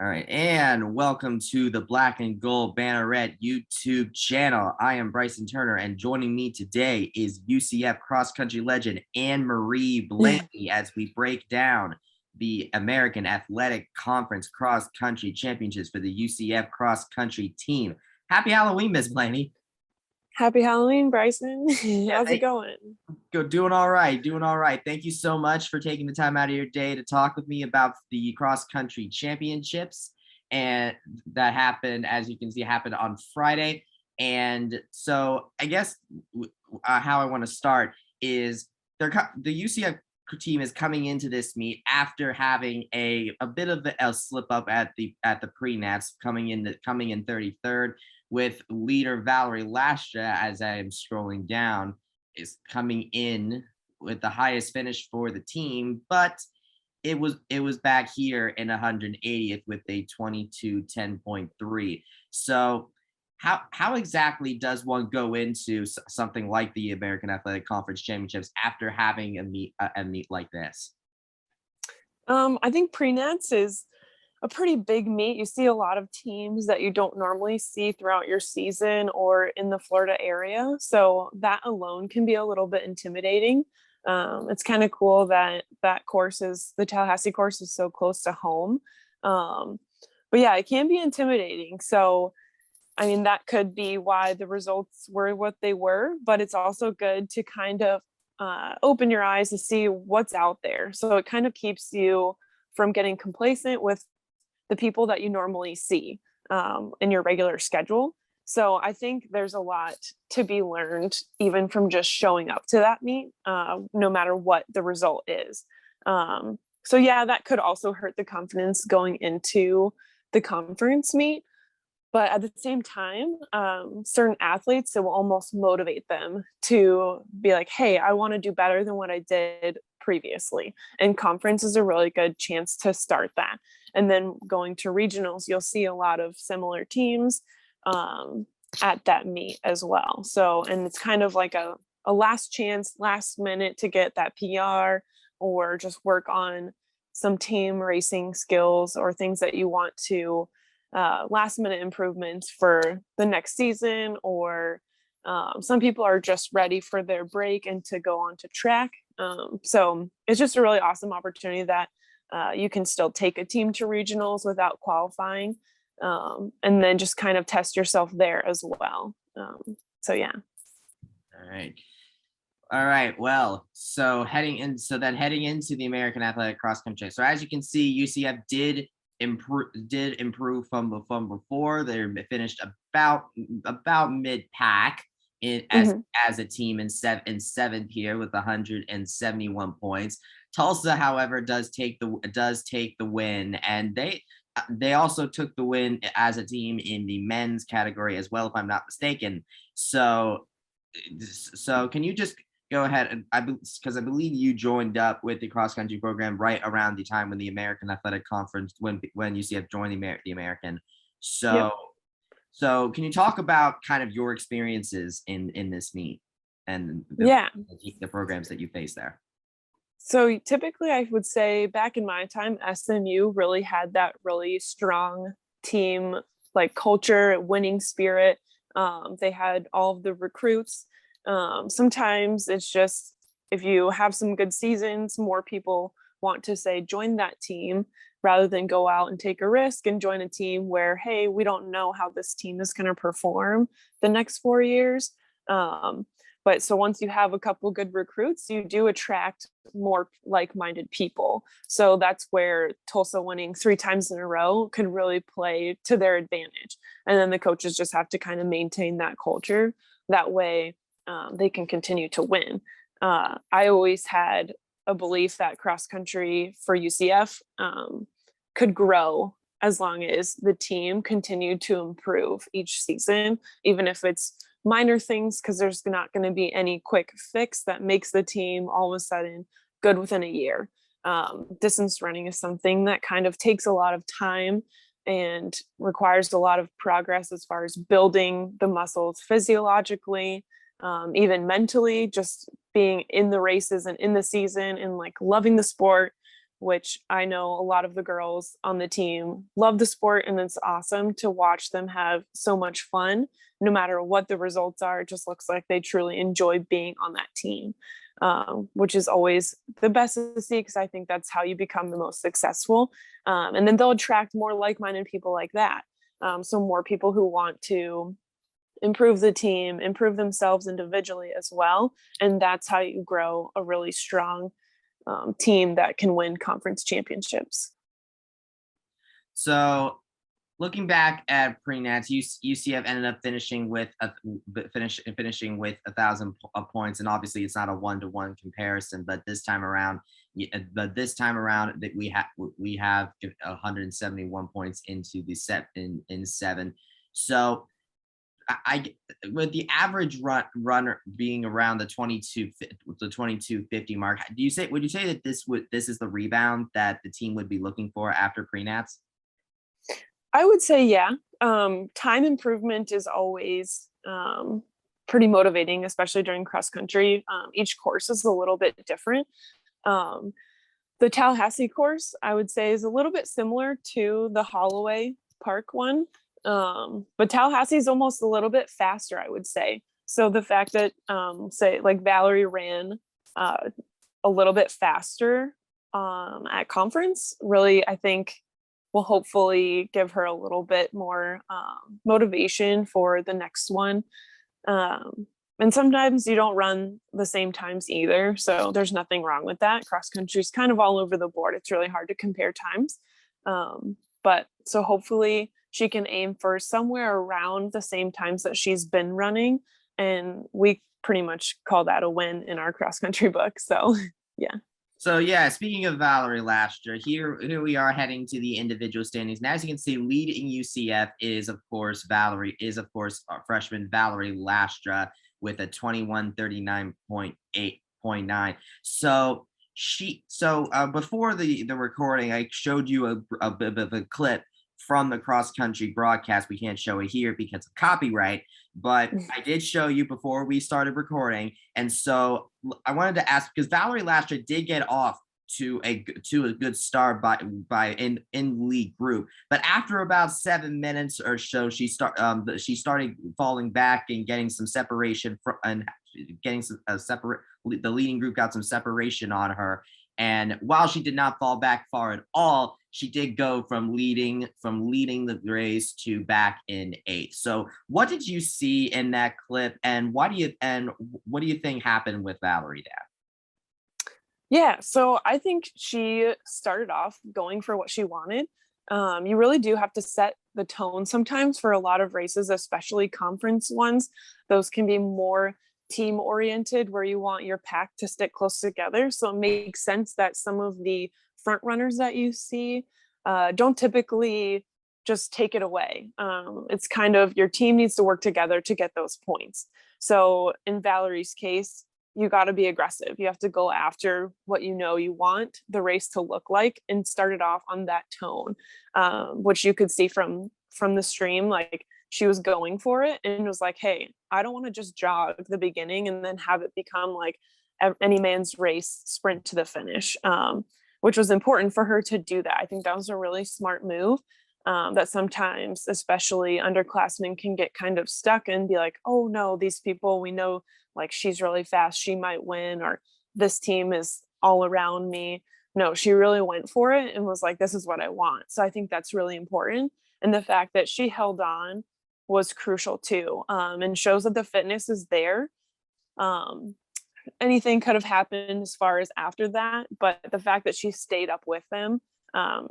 All right, and welcome to the Black and Gold Banneret YouTube channel. I am Bryson Turner, and joining me today is UCF cross country legend Anne-Marie Blaney as we break down the American Athletic Conference cross country championships for the UCF cross country team. Happy Halloween, Miss Blaney. Happy Halloween, Bryson. Yeah, How's it going? doing all right, doing all right. Thank you so much for taking the time out of your day to talk with me about the cross country championships. And that happened, as you can see, happened on Friday. And so I guess how I want to start is the UCF team is coming into this meet after having a bit of a slip up at the pre-nats, coming in 33rd, with leader Valerie Lastra, as I am scrolling down, is coming in with the highest finish for the team, but it was back here in 180th with a 22:10.3. So how exactly does one go into something like the American Athletic Conference Championships after having a meet like this? I think pre-nats is a pretty big meet. You see a lot of teams that you don't normally see throughout your season or in the Florida area. So that alone can be a little bit intimidating. It's kind of cool that the Tallahassee course is so close to home. But yeah, it can be intimidating. So, I mean, that could be why the results were what they were, but it's also good to kind of open your eyes to see what's out there. So it kind of keeps you from getting complacent with the people that you normally see in your regular schedule. So I think there's a lot to be learned even from just showing up to that meet, no matter what the result is. So yeah, that could also hurt the confidence going into the conference meet. But at the same time, certain athletes, it will almost motivate them to be like, hey, I want to do better than what I did previously. And conference is a really good chance to start that. And then going to regionals, you'll see a lot of similar teams at that meet as well. So, and it's kind of like a last chance, last minute to get that PR or just work on some team racing skills or things that you want to last minute improvements for the next season, or some people are just ready for their break and to go on to track. So it's just a really awesome opportunity that you can still take a team to regionals without qualifying, and then just kind of test yourself there as well. So yeah. All right. All right. Well, so heading into the American Athletic Cross Country. So as you can see, UCF did improve from before. They finished about mid pack as a team in seventh here with 171 points. Tulsa, however, does take the win, and they also took the win as a team in the men's category as well, if I'm not mistaken. So can you just go ahead, and because I believe you joined up with the cross country program right around the time when the American Athletic Conference, when UCF joined the American. So, Yep. so can you talk about kind of your experiences in this meet and the programs that you face there? So typically I would say back in my time, SMU really had that really strong team, like culture, winning spirit. They had all of the recruits. Sometimes it's just, if you have some good seasons, more people want to say join that team rather than go out and take a risk and join a team where, hey, we don't know how this team is going to perform the next 4 years. But so once you have a couple good recruits, you do attract more like-minded people. So that's where Tulsa winning 3 times in a row could really play to their advantage. And then the coaches just have to kind of maintain that culture. That way they can continue to win. I always had a belief that cross country for UCF could grow as long as the team continued to improve each season, even if it's minor things, because there's not going to be any quick fix that makes the team all of a sudden good within a year. Distance running is something that kind of takes a lot of time and requires a lot of progress as far as building the muscles physiologically, even mentally, just being in the races and in the season and like loving the sport, which I know a lot of the girls on the team love the sport, and it's awesome to watch them have so much fun. No matter what the results are, it just looks like they truly enjoy being on that team, which is always the best to see, because I think that's how you become the most successful. And then they'll attract more like-minded people like that. So more people who want to improve the team, improve themselves individually as well. And that's how you grow a really strong team that can win conference championships. So looking back at pre-nats, UCF ended up finishing with finishing with 1,000 points, and obviously it's not a one-to-one comparison. But this time around, that we have 171 points into the set in 7. So I with the average runner being around the 2250 mark, would you say that this is the rebound that the team would be looking for after pre-nats? I would say, yeah. Time improvement is always pretty motivating, especially during cross country. Each course is a little bit different. The Tallahassee course, I would say, is a little bit similar to the Holloway Park one. But Tallahassee is almost a little bit faster, I would say. So the fact that, say, like Valerie ran a little bit faster at conference, really, I think will hopefully give her a little bit more motivation for the next one. And sometimes you don't run the same times either. So there's nothing wrong with that. Cross country is kind of all over the board. It's really hard to compare times. But so hopefully she can aim for somewhere around the same times that she's been running. And we pretty much call that a win in our cross country book. So yeah. So yeah, speaking of Valerie Lastra, here we are heading to the individual standings. Now, as you can see, leading UCF is of course our freshman Valerie Lastra with a 21:39.8.9. So before the recording, I showed you a bit of a clip from the cross country broadcast. We can't show it here because of copyright, but I did show you before we started recording. And so I wanted to ask, because Valerie Lastra did get off to a good start by in league group, but after about 7 minutes or so, she started falling back and getting some separation the leading group got some separation on her. And while she did not fall back far at all, she did go from leading the race to back in 8th. So what did you see in that clip, and what do you think happened with Valerie there? Yeah, so I think she started off going for what she wanted. You really do have to set the tone sometimes for a lot of races, especially conference ones. Those can be more team oriented, where you want your pack to stick close together. So it makes sense that some of the front runners that you see don't typically just take it away. It's kind of your team needs to work together to get those points. So in Valerie's case, you got to be aggressive. You have to go after what you know you want the race to look like and start it off on that tone, which you could see from the stream. Like, she was going for it and was like, hey, I don't want to just jog the beginning and then have it become like any man's race sprint to the finish, which was important for her to do that. I think that was a really smart move, that sometimes, especially underclassmen, can get kind of stuck and be like, oh no, these people, we know, like, she's really fast, she might win, or this team is all around me. No, she really went for it and was like, this is what I want. So I think that's really important. And the fact that she held on was crucial too, and shows that the fitness is there. Anything could have happened as far as after that, but the fact that she stayed up with them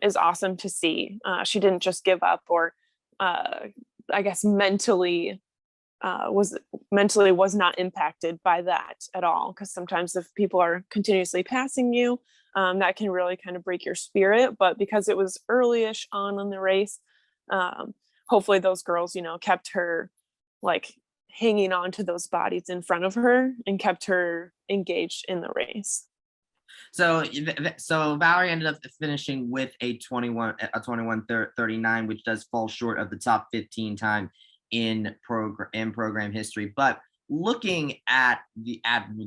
is awesome to see. She didn't just give up, or I guess mentally was not impacted by that at all. Because sometimes if people are continuously passing you, that can really kind of break your spirit. But because it was early-ish on the race, hopefully those girls, kept her like hanging on to those bodies in front of her and kept her engaged in the race. So Valerie ended up finishing with a 21:39, which does fall short of the top 15 time in program history. But looking at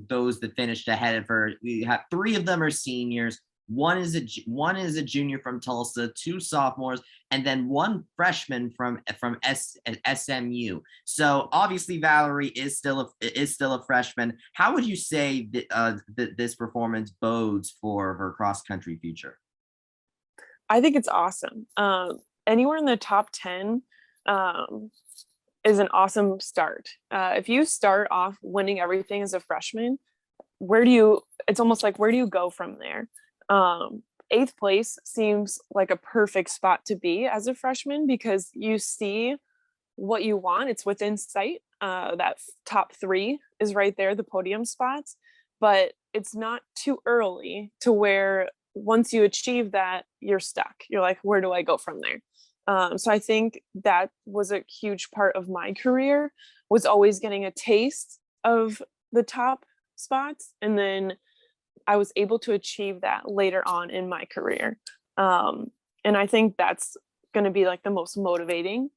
those that finished ahead of her, we have 3 of them are seniors, one is a junior from Tulsa, two sophomores, and then one freshman from SMU. So obviously Valerie is still a freshman. How would you say this performance bodes for her cross country future? I think it's awesome. Anywhere in the top 10 um, is an awesome start. If you start off winning everything as a freshman, it's almost like, where do you go from there? Eighth place seems like a perfect spot to be as a freshman because you see what you want. It's within sight. That top three is right there, the podium spots, but it's not too early to where once you achieve that, you're stuck. You're like, where do I go from there? So I think that was a huge part of my career, was always getting a taste of the top spots. And then I was able to achieve that later on in my career. And I think that's going to be like the most motivating.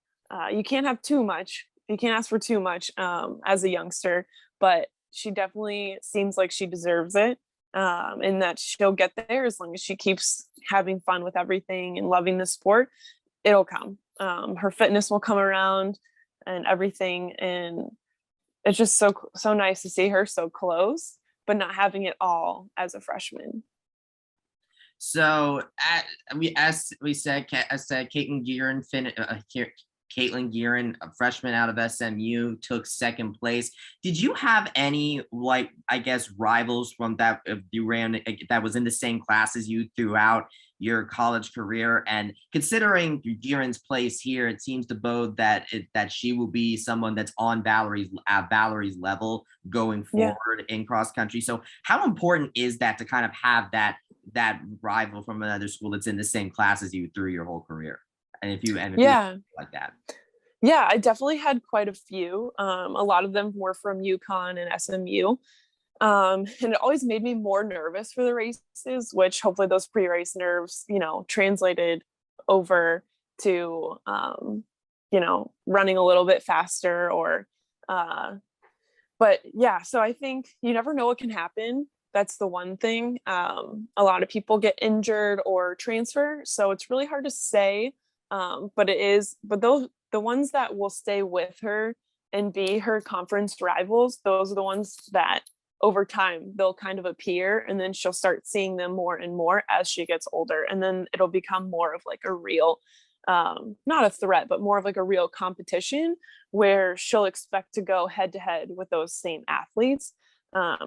You can't have too much. You can't ask for too much as a youngster, but she definitely seems like she deserves it. And that she'll get there as long as she keeps having fun with everything and loving the sport. It'll come. Her fitness will come around and everything. And it's just so nice to see her so close, but not having it all as a freshman. So as we said, Caitlin Gearin, Caitlin Gearin, a freshman out of SMU, took second place. Did you have any, like, I guess, rivals from that you ran that was in the same class as you throughout your college career? And considering Gearin's place here, it seems to bode that she will be someone that's on Valerie's level going forward in cross country. So how important is that to kind of have that rival from another school that's in the same class as you through your whole career? And if you like that. Yeah, I definitely had quite a few. A lot of them were from UConn and SMU. And it always made me more nervous for the races, which hopefully those pre-race nerves, translated over to, running a little bit faster but yeah, so I think you never know what can happen. That's the one thing. A lot of people get injured or transfer, so it's really hard to say. But the ones that will stay with her and be her conference rivals, those are the ones that over time they'll kind of appear, and then she'll start seeing them more and more as she gets older, and then it'll become more of like a real not a threat, but more of like a real competition where she'll expect to go head to head with those same athletes.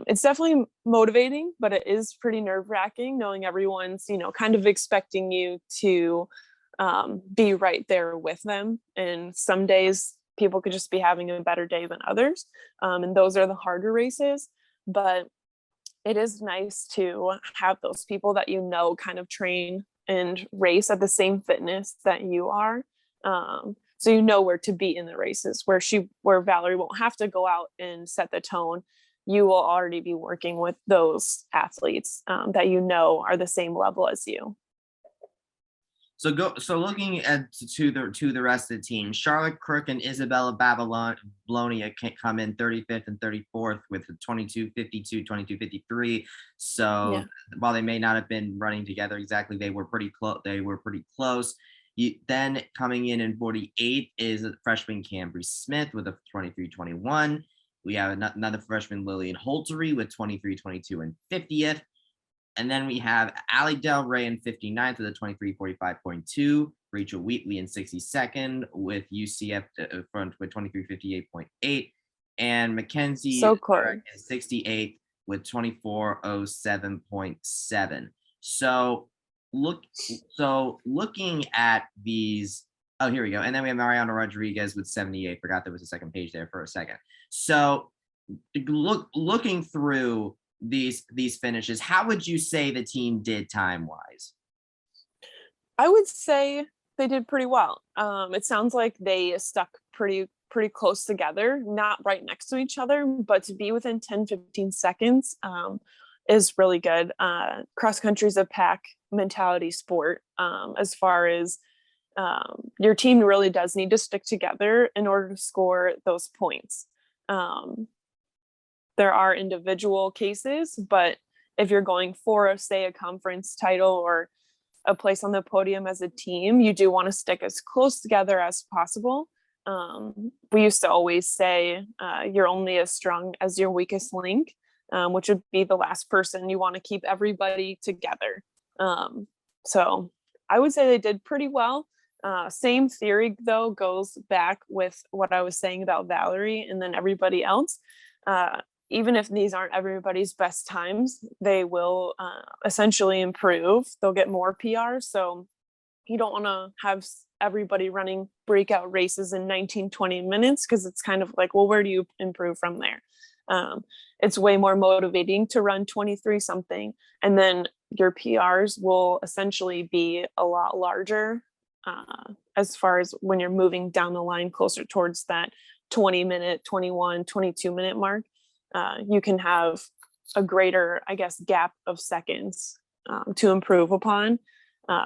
It's definitely motivating, but it is pretty nerve-wracking knowing everyone's kind of expecting you to be right there with them, and some days people could just be having a better day than others, and those are the harder races. But it is nice to have those people that kind of train and race at the same fitness that you are, so where to be in the races, where Valerie won't have to go out and set the tone. You will already be working with those athletes that are the same level as you. So looking at to the rest of the team, Charlotte Crook and Isabella Babylonia can come in 35th and 34th with 22:52, 22:53. So while they may not have been running together exactly, they were pretty close. Then coming in 48th is freshman Cambry Smith with a 23:21. We have another freshman, Lillian Holtery, with 23:22 and 50th. And then we have Allie Del Rey in 59th with a 23:45.2. Rachel Wheatley in 62nd with UCF front with 23:58.8. And Mackenzie so in 68th with 24:07.7. So looking at these, oh, here we go. And then we have Mariana Rodriguez with 78. Forgot there was a second page there for a second. So looking through these finishes, how would you say the team did time-wise? I would say they did pretty well. It sounds like they stuck pretty close together, not right next to each other, but to be within 10-15 seconds is really good. Cross country is a pack mentality sport, as far as your team really does need to stick together in order to score those points. There are individual cases, but if you're going for, say, a conference title or a place on the podium as a team, you do want to stick as close together as possible. We used to always say you're only as strong as your weakest link, which would be the last person. You want to keep everybody together. So I would say they did pretty well. Same theory, though, goes back with what I was saying about Valerie and then everybody else. Even if these aren't everybody's best times, they will essentially improve. They'll get more PRs. So you don't want to have everybody running breakout races in 19, 20 minutes, because it's kind of like, well, where do you improve from there? It's way more motivating to run 23 something, and then your PRs will essentially be a lot larger as far as when you're moving down the line closer towards that 20-minute, 21, 22-minute mark. You can have a greater, I guess, gap of seconds to improve upon,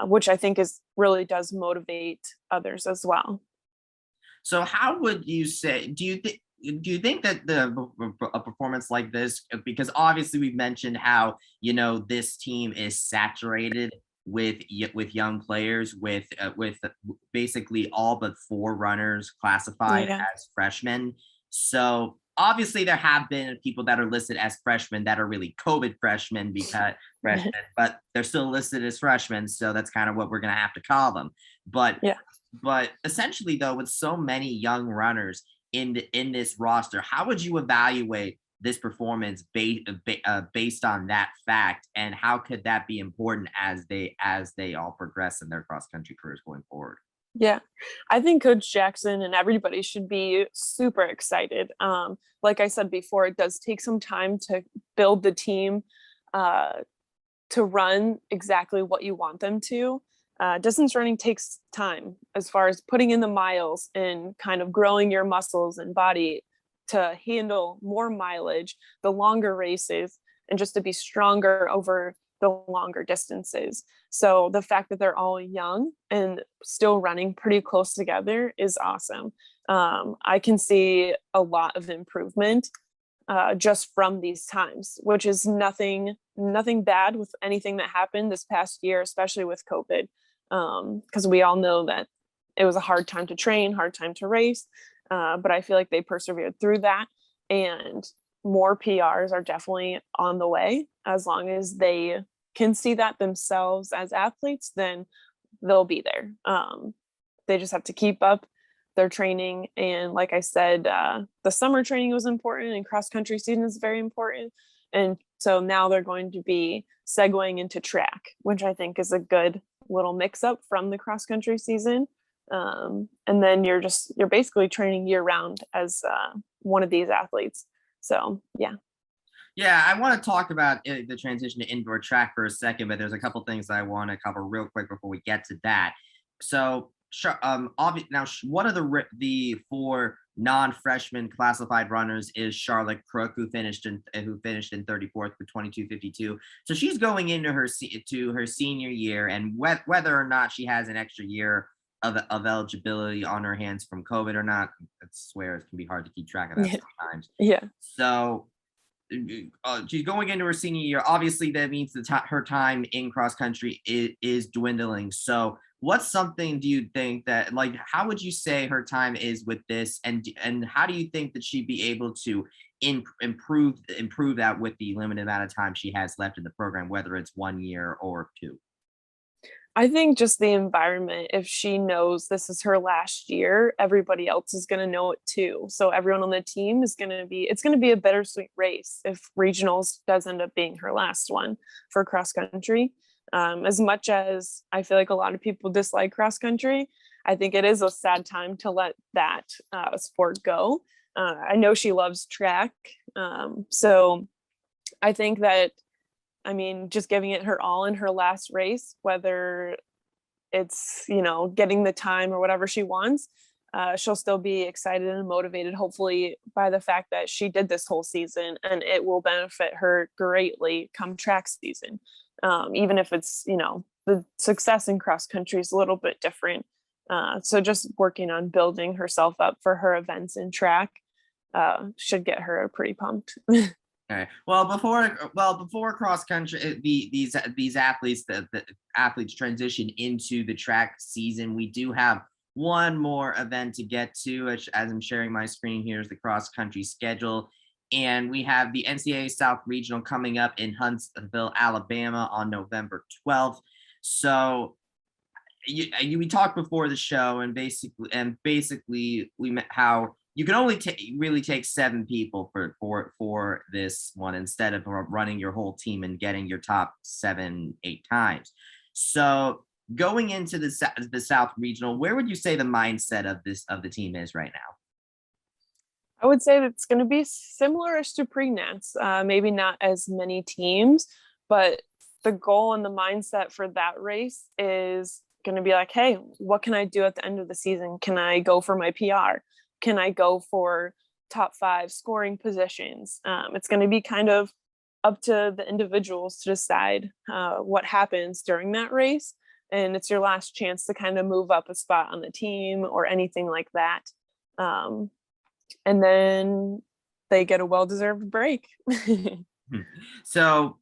which I think really does motivate others as well. So how would you say, do you think that a performance like this, because obviously we've mentioned how, this team is saturated with young players, with basically all but 4 runners classified as freshmen. So obviously there have been people that are listed as freshmen that are really COVID freshmen, because freshmen, but they're still listed as freshmen. So that's kind of what we're going to have to call them. But essentially, though, with so many young runners in this roster, how would you evaluate this performance based on that fact, and how could that be important as they all progress in their cross country careers going forward? Yeah, I think Coach Jackson and everybody should be super excited. Like I said before, it does take some time to build the team to run exactly what you want them to. Distance running takes time, as far as putting in the miles and kind of growing your muscles and body to handle more mileage, the longer races, and just to be stronger over the longer distances. So the fact that they're all young and still running pretty close together is awesome. I can see a lot of improvement just from these times, which is nothing bad with anything that happened this past year, especially with COVID, because we all know that it was a hard time to train, hard time to race, but I feel like they persevered through that, and more PRs are definitely on the way. As long as they can see that themselves as athletes, then they'll be there. They just have to keep up their training. And like I said, the summer training was important, and cross country season is very important. And so now they're going to be segueing into track, which I think is a good little mix up from the cross country season. And then you're basically training year round as one of these athletes. So, yeah. Yeah, I want to talk about the transition to indoor track for a second, but there's a couple things I want to cover real quick before we get to that. So, one of the 4 non-freshman classified runners is Charlotte Crook, who finished in 34th with 22:52. So she's going into her senior year, and whether or not she has an extra year of eligibility on her hands from COVID or not, I swear it can be hard to keep track of that sometimes. Yeah. So she's going into her senior year. Obviously, that means her time in cross country is dwindling. So, what's something do you think that, like, how would you say her time is with this, and how do you think that she'd be able to improve that with the limited amount of time she has left in the program, whether it's 1 year or 2? I think just the environment, if she knows this is her last year, everybody else is going to know it too. So everyone on the team it's going to be a bittersweet race if regionals does end up being her last one for cross country. As much as I feel like a lot of people dislike cross country, I think it is a sad time to let that sport go. I know she loves track. So I think that, just giving it her all in her last race, whether it's, getting the time or whatever she wants, she'll still be excited and motivated, hopefully, by the fact that she did this whole season, and it will benefit her greatly come track season. Even if it's, the success in cross country is a little bit different. So just working on building herself up for her events in track should get her pretty pumped. All right. Well, before cross country, these athletes, the athletes transition into the track season. We do have one more event to get to, as I'm sharing my screen here is the cross country schedule, and we have the NCAA South Regional coming up in Huntsville, Alabama, on November 12th. So we talked before the show, and basically we met how you can only really take 7 people for this one instead of running your whole team and getting your top 7 8 times. So going into the South Regional, where would you say the mindset of the team is right now? I would say that it's going to be similar-ish to pre-nats, maybe not as many teams, but the goal and the mindset for that race is going to be like, hey, what can I do at the end of the season? Can I go for my PR? Can I go for top 5 scoring positions? It's going to be kind of up to the individuals to decide what happens during that race. And it's your last chance to kind of move up a spot on the team or anything like that. And then they get a well-deserved break. So,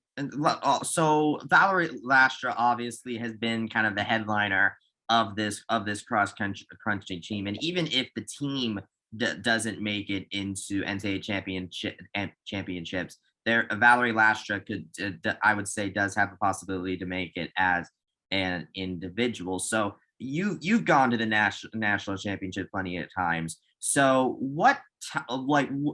so Valerie Lastra obviously has been kind of the headliner of this cross country team, and even if the team doesn't make it into NCAA championships, there Valerie Lastra I would say does have a possibility to make it as an individual. So you've gone to the national championship plenty of times. So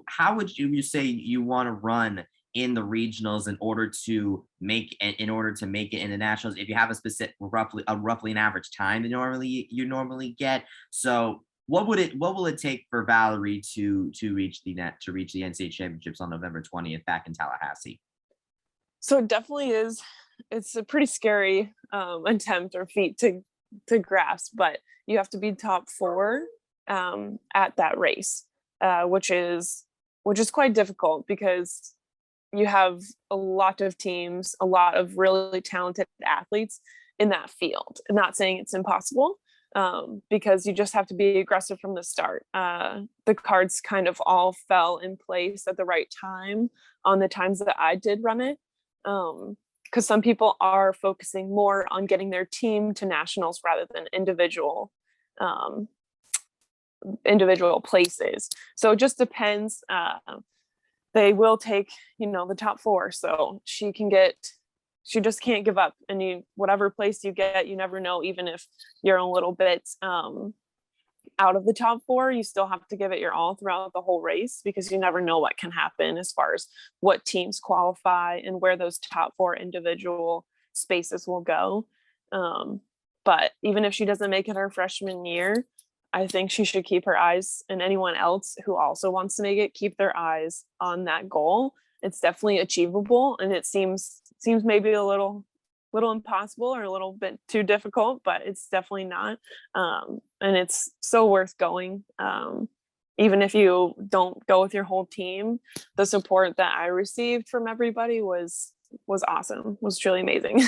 how would you say you want to run in the regionals in order to make it in the nationals? If you have a specific roughly an average time that you normally get. So what will it take for Valerie to reach the NCAA championships on November 20th back in Tallahassee? So it definitely is. It's a pretty scary attempt or feat to grasp, but you have to be top 4 at that race, which is quite difficult because you have a lot of teams, a lot of really talented athletes in that field. I'm not saying it's impossible, because you just have to be aggressive from the start. The cards kind of all fell in place at the right time on the times that I did run it. Because some people are focusing more on getting their team to nationals rather than individual places. So it just depends. They will take, the top 4. So she just can't give up. And whatever place you get, you never know, even if you're a little bit out of the top 4, you still have to give it your all throughout the whole race, because you never know what can happen as far as what teams qualify and where those top 4 individual spaces will go. But even if she doesn't make it her freshman year, I think she should keep her eyes, and anyone else who also wants to make it, keep their eyes on that goal. It's definitely achievable, and it seems maybe a little impossible or a little bit too difficult, but it's definitely not. And it's so worth going. Even if you don't go with your whole team, the support that I received from everybody was awesome, was truly amazing.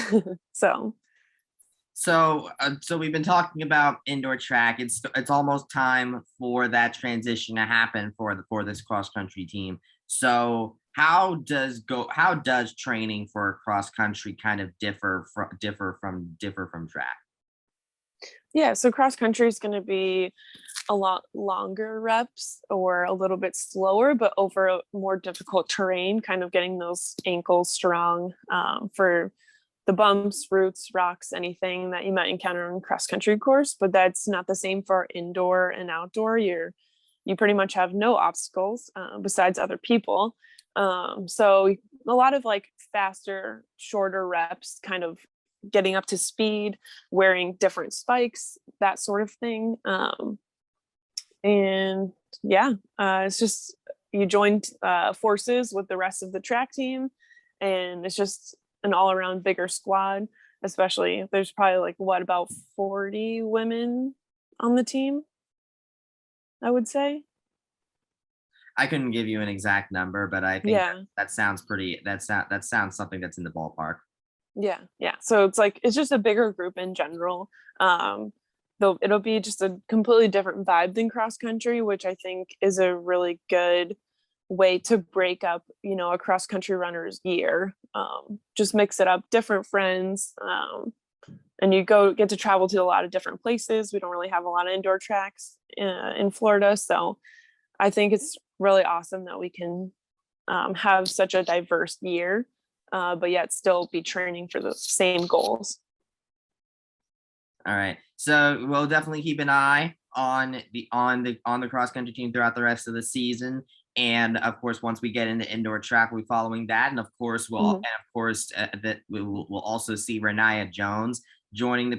So we've been talking about indoor track. It's almost time for that transition to happen for this cross country team. So how does training for cross country kind of differ from track? Yeah, so cross country is going to be a lot longer reps or a little bit slower, but over a more difficult terrain, kind of getting those ankles strong for the bumps, roots, rocks, anything that you might encounter on cross country course. But that's not the same for indoor and outdoor. You pretty much have no obstacles besides other people. So a lot of like faster, shorter reps, kind of getting up to speed, wearing different spikes, that sort of thing. And yeah, it's just you joined forces with the rest of the track team, and it's just an all-around bigger squad. Especially, there's probably about 40 women on the team, I would say. I couldn't give you an exact number, but I think that sounds something that's in the ballpark. Yeah. So it's just a bigger group in general. Though it'll be just a completely different vibe than cross country, which I think is a really good way to break up, a cross country runner's year. Just mix it up, different friends, and you get to travel to a lot of different places. We don't really have a lot of indoor tracks in Florida, so I think it's really awesome that we can have such a diverse year, but yet still be training for the same goals. All right. So we'll definitely keep an eye on the cross country team throughout the rest of the season. And of course, once we get into indoor track, we'll be following that. And of course, Mhm. that we'll also see Renaya Jones joining the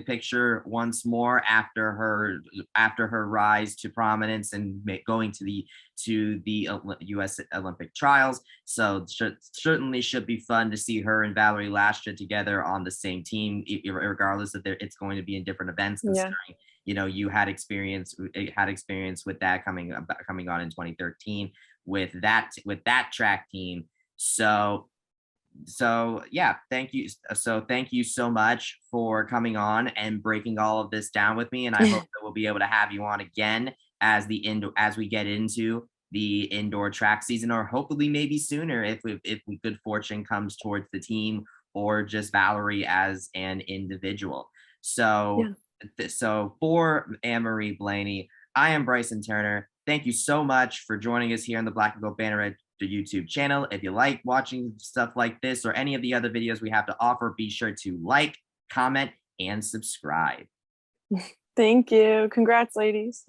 picture once more after her rise to prominence and going to the U.S. Olympic trials. So certainly should be fun to see her and Valerie Lastra together on the same team, regardless of it's going to be in different events. Yeah. Considering you had experience with that coming on in 2013 with that track team. So yeah, thank you. So thank you so much for coming on and breaking all of this down with me. And I hope that we'll be able to have you on again as we get into the indoor track season, or hopefully maybe sooner if good fortune comes towards the team or just Valerie as an individual. So Yeah. so for Anne-Marie Blaney, I am Bryson Turner. Thank you so much for joining us here on the Black and Gold Banner Red YouTube channel. If you like watching stuff like this or any of the other videos we have to offer, be sure to like, comment, and subscribe. Thank you. Congrats, ladies.